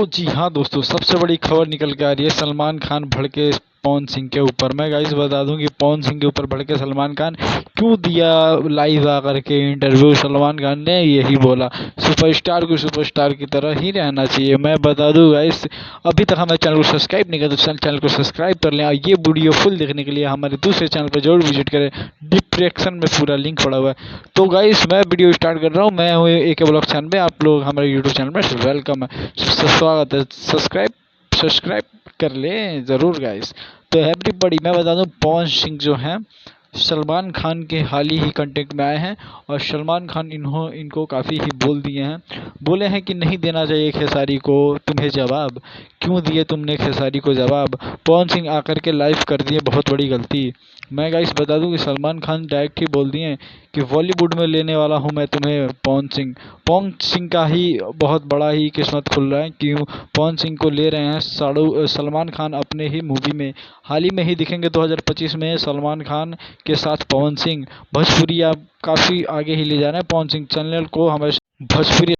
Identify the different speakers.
Speaker 1: तो जी हाँ दोस्तों, सबसे बड़ी खबर निकल के आ रही है सलमान खान भड़के पवन सिंह के ऊपर। मैं गाइस बता दूं कि पवन सिंह के ऊपर भड़के सलमान खान क्यों दिया लाइव आकर के इंटरव्यू। सलमान खान ने यही बोला, सुपरस्टार को सुपरस्टार की तरह ही रहना चाहिए। मैं बता दूं गाइस, अभी तक हमारे चैनल को सब्सक्राइब नहीं किया तो चैनल को सब्सक्राइब कर लें, और ये वीडियो फुल देखने के लिए हमारे दूसरे चैनल पर जरूर विजिट करें। डिस्क्रिप्शन में पूरा लिंक पड़ा हुआ है। तो गाइस मैं वीडियो स्टार्ट कर रहा हूँ। मैं हूँ AK ब्लॉग चैनल में, आप लोग हमारे यूट्यूब चैनल में वेलकम है, स्वागत है। सब्सक्राइब कर लें ज़रूर गाइस। तो एवरीबॉडी, मैं बता दूं पवन सिंह जो हैं सलमान खान के हाल ही कांटेक्ट में आए हैं, और सलमान खान इनको काफ़ी ही बोल दिए हैं। बोले हैं कि नहीं देना चाहिए खेसारी को तुम्हें जवाब, क्यों दिए तुमने खेसारी को जवाब। पवन सिंह आकर के लाइव कर दिए बहुत बड़ी गलती। मैं गाइस बता दूं कि सलमान खान डायरेक्ट ही बोल दिए कि बॉलीवुड में लेने वाला हूं मैं तुम्हें पवन सिंह का ही बहुत बड़ा ही किस्मत खुल रहा है, क्यों पवन सिंह को ले रहे हैं सलमान खान अपने ही मूवी में। हाल ही में ही दिखेंगे 2025 में सलमान खान के साथ पवन सिंह। भोजपुरी आप काफ़ी आगे ही ले जा रहे हैं पवन सिंह, चैनल को हमेशा भोजपुरी